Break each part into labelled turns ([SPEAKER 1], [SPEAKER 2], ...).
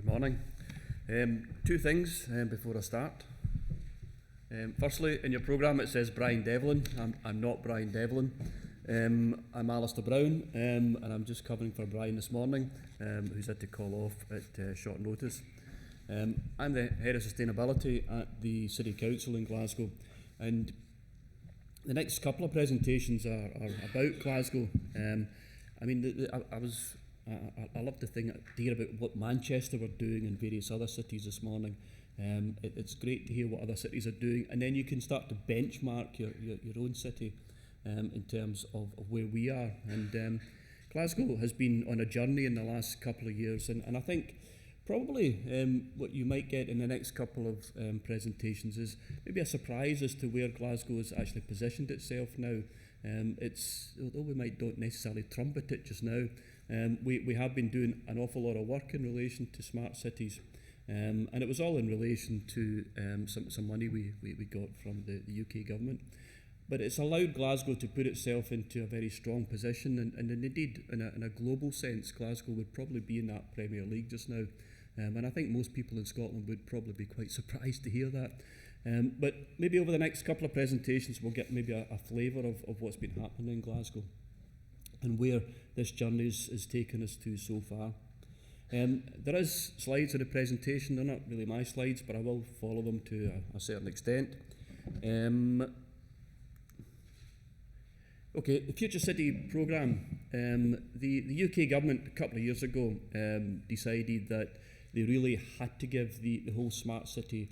[SPEAKER 1] Good morning. Two things before I start. Firstly, in your programme it says Brian Devlin. I'm not Brian Devlin. I'm Alastair Brown, and I'm just covering for Brian this morning, who's had to call off at short notice. I'm the Head of Sustainability at the City Council in Glasgow, and the next couple of presentations are about Glasgow. I love to hear about what Manchester were doing and various other cities this morning. It's great to hear what other cities are doing, and then you can start to benchmark your own city in terms of where we are. And Glasgow has been on a journey in the last couple of years, and I think probably what you might get in the next couple of presentations is maybe a surprise as to where Glasgow has actually positioned itself now. Although we don't necessarily trumpet it just now, we have been doing an awful lot of work in relation to smart cities, and it was all in relation to some money we got from the UK government. But it's allowed Glasgow to put itself into a very strong position, and indeed, in a global sense, Glasgow would probably be in that Premier League just now. And I think most people in Scotland would probably be quite surprised to hear that. But maybe over the next couple of presentations we'll get maybe a flavour of what's been happening in Glasgow and where this journey has taken us to so far. There is slides in the presentation. They're not really my slides, but I will follow them to a certain extent. Okay, the Future City programme. The UK government a couple of years ago decided that they really had to give the whole smart city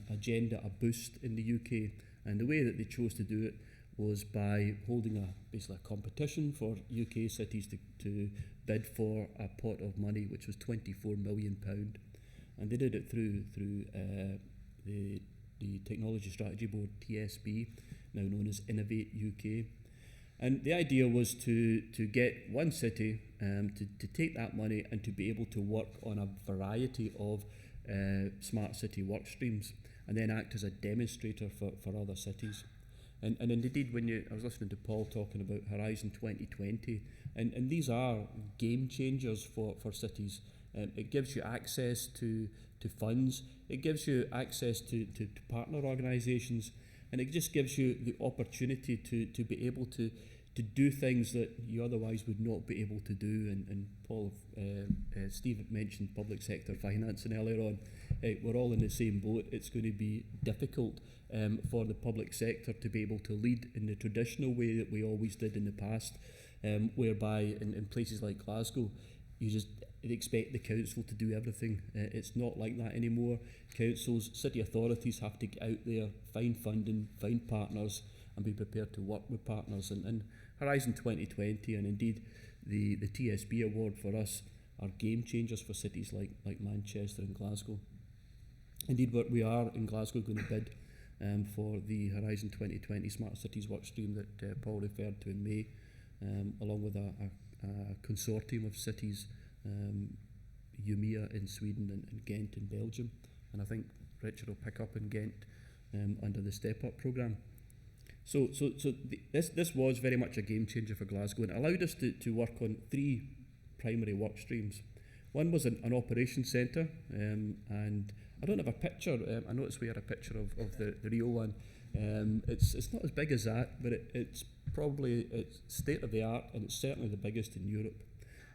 [SPEAKER 1] agenda a boost in the UK, and the way that they chose to do it was by holding basically a competition for UK cities to bid for a pot of money, which was £24 million, and they did it through the Technology Strategy Board, TSB, now known as Innovate UK. And the idea was to get one city to take that money and to be able to work on a variety of smart city work streams, and then act as a demonstrator for other cities. And indeed, I was listening to Paul talking about Horizon 2020, and these are game changers for cities. It gives you access to funds, it gives you access to partner organisations, and it just gives you the opportunity to be able to do things that you otherwise would not be able to do. And Paul, Steve mentioned public sector financing earlier on. We're all in the same boat. It's going to be difficult for the public sector to be able to lead in the traditional way that we always did in the past, whereby in places like Glasgow, you just expect the council to do everything. It's not like that anymore. Councils, city authorities have to get out there, find funding, find partners, and be prepared to work with partners. And Horizon 2020 and indeed the TSB award for us are game changers for cities like Manchester and Glasgow. Indeed, we are in Glasgow going to bid for the Horizon 2020 Smart Cities workstream that Paul referred to in May, along with a consortium of cities, Umeå in Sweden and Ghent in Belgium, and I think Richard will pick up in Ghent under the Step Up programme. So this was very much a game changer for Glasgow, and it allowed us to work on three primary work streams. One was an operations centre, and I don't have a picture. I noticed we had a picture of the real one. It's not as big as that, but it's state of the art, and it's certainly the biggest in Europe.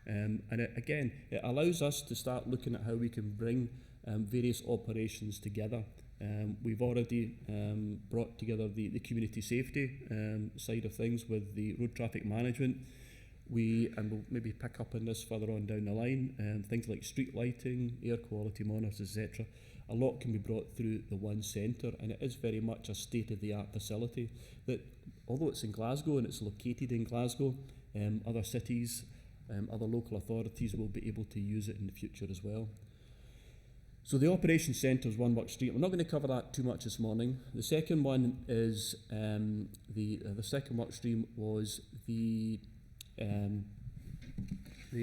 [SPEAKER 1] And it allows us to start looking at how we can bring various operations together. We've already brought together the community safety side of things with the road traffic management. And we'll maybe pick up on this further on down the line, things like street lighting, air quality monitors, etc. A lot can be brought through the one centre, and it is very much a state-of-the-art facility that, although it's in Glasgow and it's located in Glasgow, other cities, other local authorities will be able to use it in the future as well. So the operations centre is one work stream. We're not going to cover that too much this morning. The second one is the second work stream was the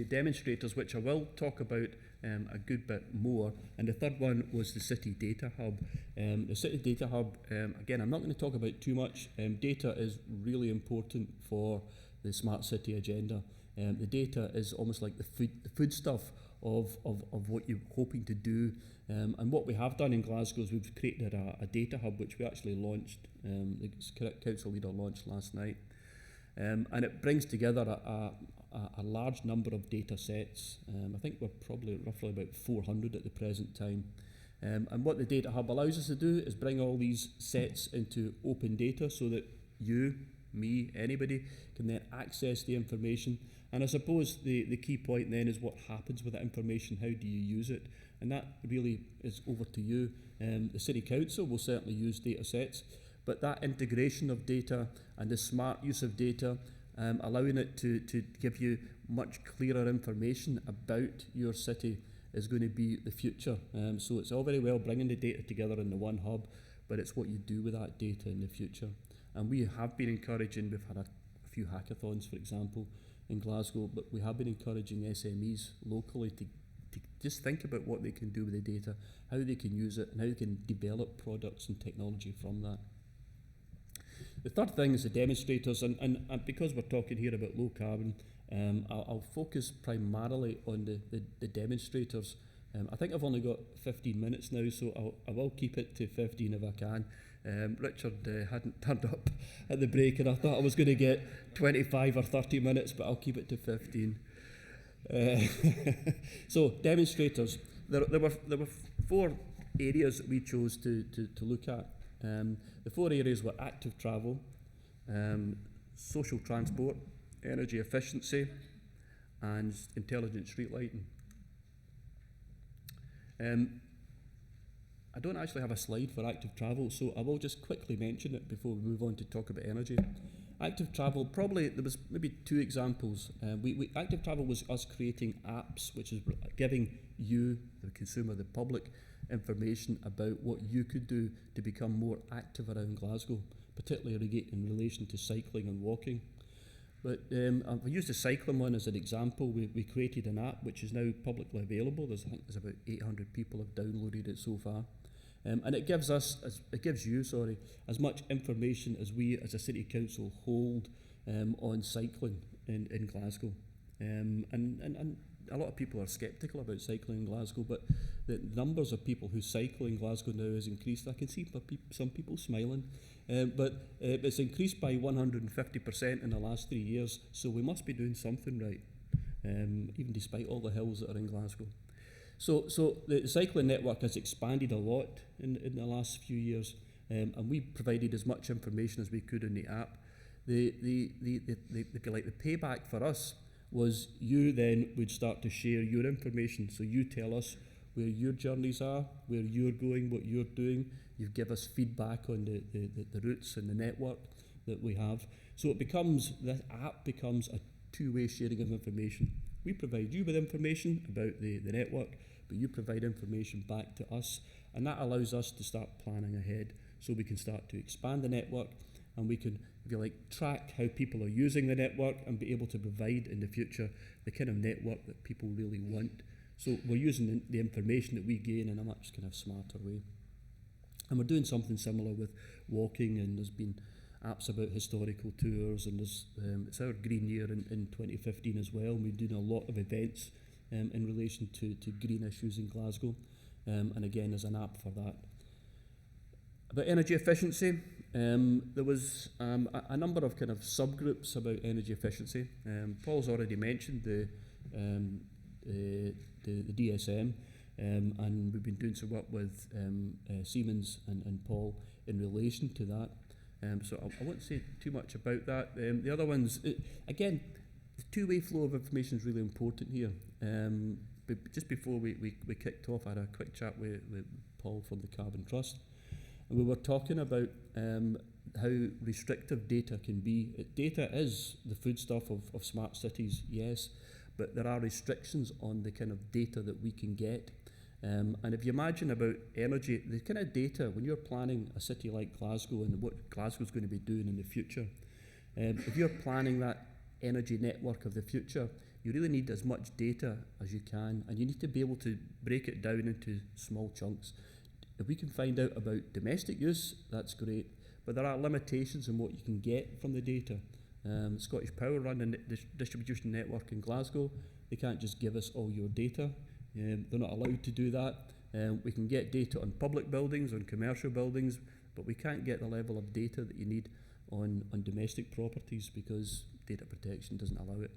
[SPEAKER 1] demonstrators, which I will talk about a good bit more. And the third one was the City Data Hub. The City Data Hub, again, I'm not going to talk about too much. Data is really important for the Smart City agenda. The data is almost like the food stuff of what you're hoping to do. And what we have done in Glasgow is we've created a data hub, which we actually launched, the council leader launched last night. And it brings together a large number of data sets. I think we're probably roughly about 400 at the present time. And what the data hub allows us to do is bring all these sets into open data so that you, me, anybody can then access the information. And I suppose the key point then is what happens with that information, how do you use it? And that really is over to you. The City Council will certainly use data sets, but that integration of data and the smart use of data, allowing it to give you much clearer information about your city is going to be the future. So it's all very well bringing the data together in the one hub, but it's what you do with that data in the future. And we have been encouraging, we've had a few hackathons, for example, in Glasgow, but we have been encouraging SMEs locally to just think about what they can do with the data, how they can use it, and how they can develop products and technology from that. The third thing is the demonstrators, and because we're talking here about low carbon, I'll focus primarily on the demonstrators. I think I've only got 15 minutes now, so I will keep it to 15 if I can. Richard hadn't turned up at the break, and I thought I was going to get 25 or 30 minutes, but I'll keep it to 15. So demonstrators, there were 4 areas that we chose to look at. The 4 areas were active travel, social transport, energy efficiency, and intelligent street lighting. I don't actually have a slide for active travel, so I will just quickly mention it before we move on to talk about energy. Active travel, probably there was maybe 2 examples. Active travel was us creating apps, which is giving you, the consumer, the public, information about what you could do to become more active around Glasgow, particularly in relation to cycling and walking. But I've used the cycling one as an example. We created an app which is now publicly available. I think there's about 800 people have downloaded it so far. And it gives you as much information as we as a city council hold on cycling in Glasgow. And a lot of people are sceptical about cycling in Glasgow, but the numbers of people who cycle in Glasgow now has increased. I can see some people smiling, but it's increased by 150% in the last 3 years, so we must be doing something right, even despite all the hills that are in Glasgow. So the cycling network has expanded a lot in the last few years, and we provided as much information as we could in the app. The payback for us was you then would start to share your information. So you tell us where your journeys are, where you're going, what you're doing. You give us feedback on the routes and the network that we have. So this app becomes a two-way sharing of information. We provide you with information about the network, but you provide information back to us, and that allows us to start planning ahead so we can start to expand the network, and we can, if you like, track how people are using the network and be able to provide in the future the kind of network that people really want. So we're using the information that we gain in a much kind of smarter way. And we're doing something similar with walking, and there's been apps about historical tours, and it's our green year in 2015 as well. We're doing a lot of events in relation to green issues in Glasgow, and again there's an app for that. About energy efficiency, there was a number of kind of subgroups about energy efficiency. Paul's already mentioned the DSM, and we've been doing some work with Siemens and Paul in relation to that. So I won't say too much about that. The other ones, again, the two-way flow of information is really important here. But just before we kicked off, I had a quick chat with Paul from the Carbon Trust, and we were talking about how restrictive data can be. Data is the foodstuff of smart cities, yes, but there are restrictions on the kind of data that we can get. And if you imagine about energy, the kind of data, when you're planning a city like Glasgow and what Glasgow's going to be doing in the future, if you're planning that energy network of the future, you really need as much data as you can, and you need to be able to break it down into small chunks. If we can find out about domestic use, that's great, but there are limitations in what you can get from the data. Scottish Power run a distribution network in Glasgow. They can't just give us all your data. They're not allowed to do that. We can get data on public buildings, on commercial buildings, but we can't get the level of data that you need on domestic properties because data protection doesn't allow it.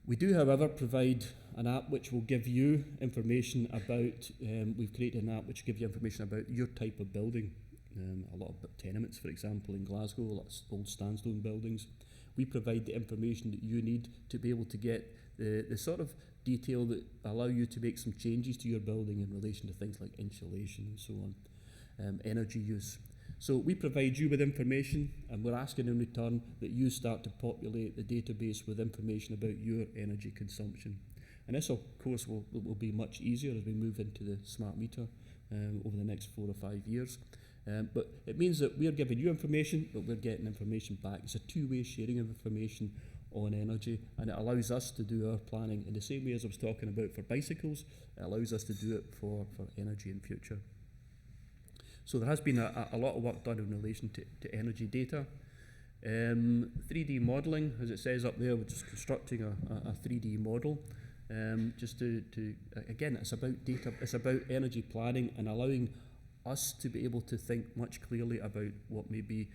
[SPEAKER 1] We do, however, provide an app which will give you information about, we've created an app which will give you information about your type of building. A lot of tenements, for example, in Glasgow, a lot of old sandstone buildings. We provide the information that you need to be able to get the sort of detail that allow you to make some changes to your building in relation to things like insulation and so on, energy use. So we provide you with information, and we're asking in return that you start to populate the database with information about your energy consumption. And this, of course, will be much easier as we move into the smart meter over the next 4 or 5 years. But it means that we're giving you information, but we're getting information back. It's a two-way sharing of information on energy, and it allows us to do our planning in the same way as I was talking about for bicycles. It allows us to do it for energy in future. So there has been a lot of work done in relation to energy data. 3D modelling, as it says up there, we're just constructing a 3D model. Just to again, it's about data, it's about energy planning and allowing us to be able to think much clearly about what may be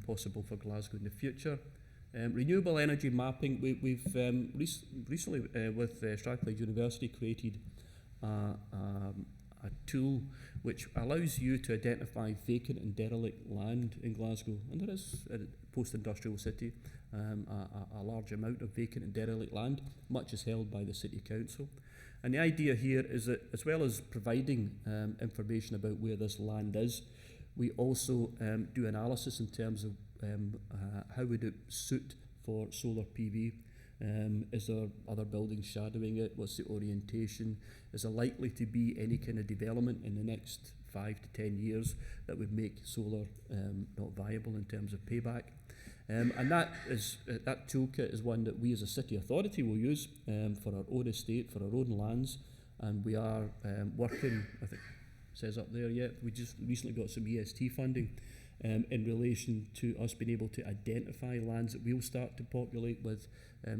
[SPEAKER 1] possible for Glasgow in the future. Renewable energy mapping, we've recently with Strathclyde University created a tool which allows you to identify vacant and derelict land in Glasgow. And there is, a post-industrial city, a large amount of vacant and derelict land, much is held by the City Council. And the idea here is that as well as providing information about where this land is, we also do analysis in terms of how would it suit for solar PV. Is there other buildings shadowing it? What's the orientation? Is there likely to be any kind of development in the next 5 to 10 years that would make solar not viable in terms of payback? And that toolkit is one that we as a city authority will use for our own estate, for our own lands, and we are working, I think it says up there, yeah, we just recently got some EST funding in relation to us being able to identify lands that we'll start to populate with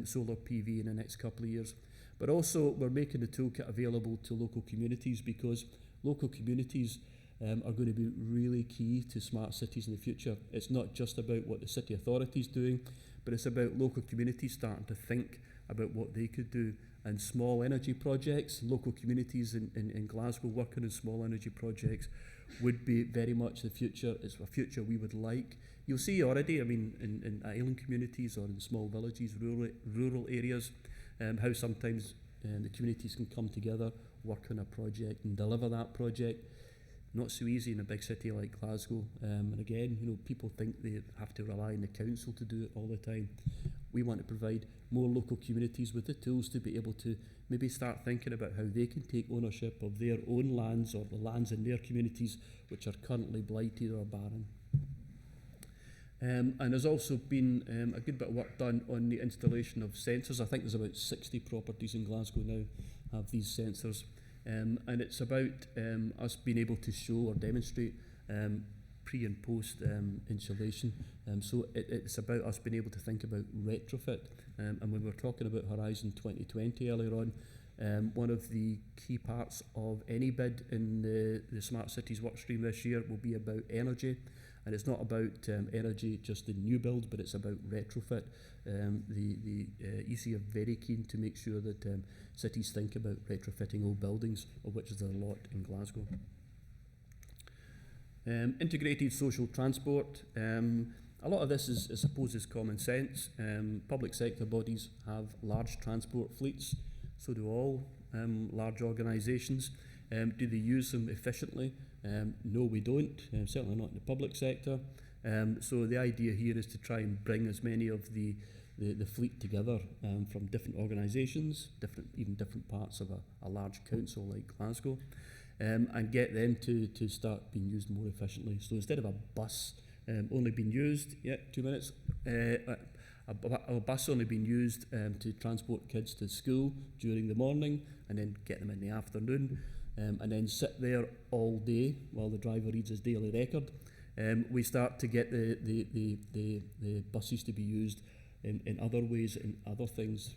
[SPEAKER 1] solar PV in the next couple of years. But also we're making the toolkit available to local communities, because local communities are going to be really key to smart cities in the future. It's not just about what the city authority is doing, but it's about local communities starting to think about what they could do. And small energy projects, local communities in Glasgow working on small energy projects would be very much the future. It's a future we would like. You'll see already, I mean, in island communities or in small villages, rural areas, how sometimes the communities can come together, work on a project and deliver that project. Not so easy in a big city like Glasgow. And again, you know, people think they have to rely on the council to do it all the time. We want to provide more local communities with the tools to be able to maybe start thinking about how they can take ownership of their own lands or the lands in their communities which are currently blighted or barren. And there's also been a good bit of work done on the installation of sensors. I think there's about 60 properties in Glasgow now have these sensors. And it's about us being able to show or demonstrate pre and post insulation. So it's about us being able to think about retrofit. And when we were talking about Horizon 2020 earlier on, one of the key parts of any bid in the Smart Cities workstream this year will be about energy. And it's not about energy just in new builds, but it's about retrofit. The EC are very keen to make sure that cities think about retrofitting old buildings, of which there's a lot in Glasgow. Integrated social transport. A lot of this is, I suppose, is common sense. Public sector bodies have large transport fleets, so do all large organisations. Do they use them efficiently? No, we don't, certainly not in the public sector. So the idea here is to try and bring as many of the fleet together from different organisations, even different parts of a large council like Glasgow, and get them to start being used more efficiently. So instead of a bus only being used, 2 minutes, a bus only being used to transport kids to school during the morning and then get them in the afternoon, and then sit there all day while the driver reads his daily record. we start to get the buses to be used in other ways, in other things,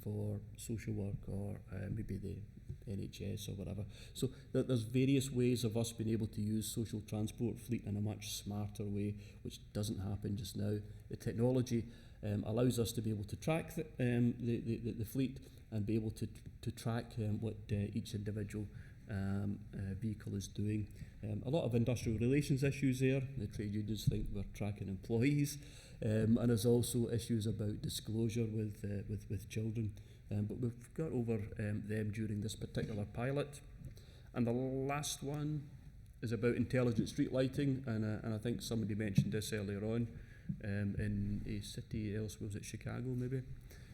[SPEAKER 1] for social work or maybe the NHS or whatever. So there's various ways of us being able to use social transport fleet in a much smarter way, which doesn't happen just now. The technology allows us to be able to track the fleet and be able to track what each individual vehicle is doing. A lot of industrial relations issues there. The trade unions think we're tracking employees, and there's also issues about disclosure with children. But we've got over them during this particular pilot. And the last one is about intelligent street lighting, and I think somebody mentioned this earlier on in a city elsewhere, was it Chicago maybe?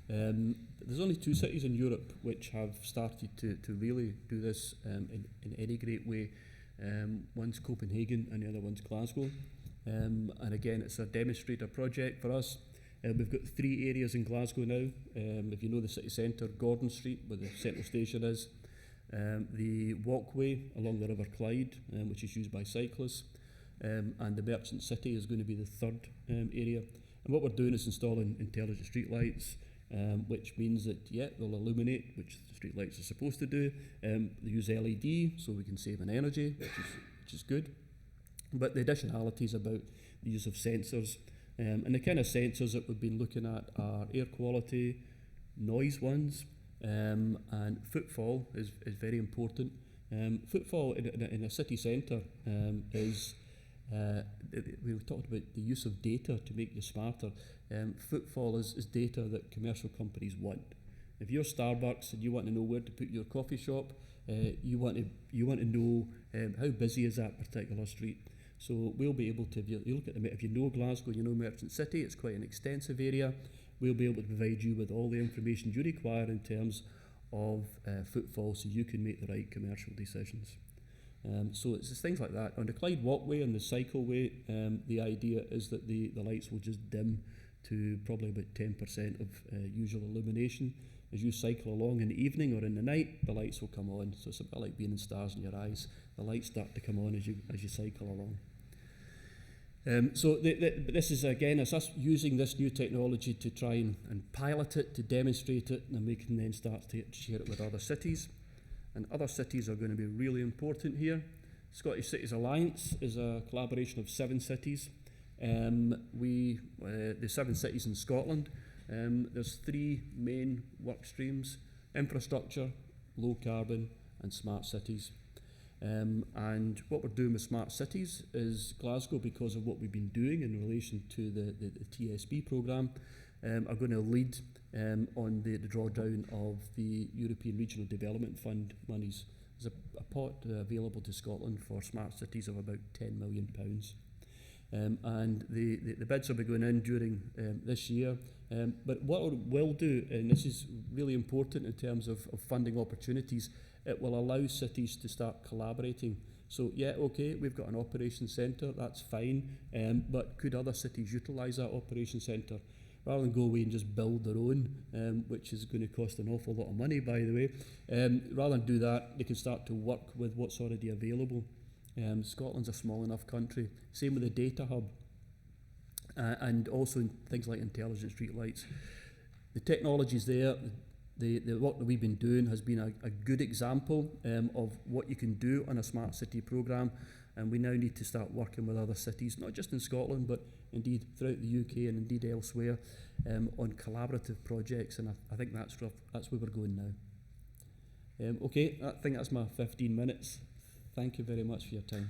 [SPEAKER 1] There's only 2 cities in Europe which have started to really do this in any great way. One's Copenhagen and the other one's Glasgow. And again, it's a demonstrator project for us. We've got 3 areas in Glasgow now. If you know the city centre, Gordon Street, where the central station is. The walkway along the River Clyde, which is used by cyclists. And the Merchant City is going to be the 3rd area. And what we're doing is installing intelligent street lights, which means that, they'll illuminate, which the street lights are supposed to do. They use LED, so we can save on energy, which is good. But the additionality is about the use of sensors. And the kind of sensors that we've been looking at are air quality, noise ones, and footfall is very important. Footfall in a city centre is, we talked about the use of data to make you smarter. Footfall is data that commercial companies want. If you're Starbucks and you want to know where to put your coffee shop, you want to know how busy is that particular street. So we'll be able to, if you look at if you know Glasgow, you know Merchant City, it's quite an extensive area. We'll be able to provide you with all the information you require in terms of footfall, so you can make the right commercial decisions. So it's just things like that. On the Clyde walkway and the cycleway, the idea is that the lights will just dim to probably about 10% of usual illumination. As you cycle along in the evening or in the night, the lights will come on. So it's a bit like being in stars in your eyes. The lights start to come on as you cycle along. So this is, again, it's us using this new technology to try and pilot it, to demonstrate it, and we can then start to share it with other cities. And other cities are going to be really important here. Scottish Cities Alliance is a collaboration of 7 cities. The 7 cities in Scotland, there's 3 main work streams: infrastructure, low carbon, and smart cities. And what we're doing with smart cities is Glasgow, because of what we've been doing in relation to the TSB programme, are going to lead on the drawdown of the European Regional Development Fund monies. There's a pot available to Scotland for smart cities of about £10 million. And the bids will be going in during this year. But what it will do, and this is really important in terms of funding opportunities, it will allow cities to start collaborating. So we've got an operations centre, that's fine, but could other cities utilise that operations centre? Rather than go away and just build their own, which is going to cost an awful lot of money, by the way, rather than do that, they can start to work with what's already available. Scotland's a small enough country. Same with the data hub, and also things like intelligent street lights. The technology's there. The work that we've been doing has been a good example of what you can do on a smart city programme, and we now need to start working with other cities, not just in Scotland, but indeed throughout the UK and indeed elsewhere, on collaborative projects, and I think that's where we're going now. I think that's my 15 minutes. Thank you very much for your time.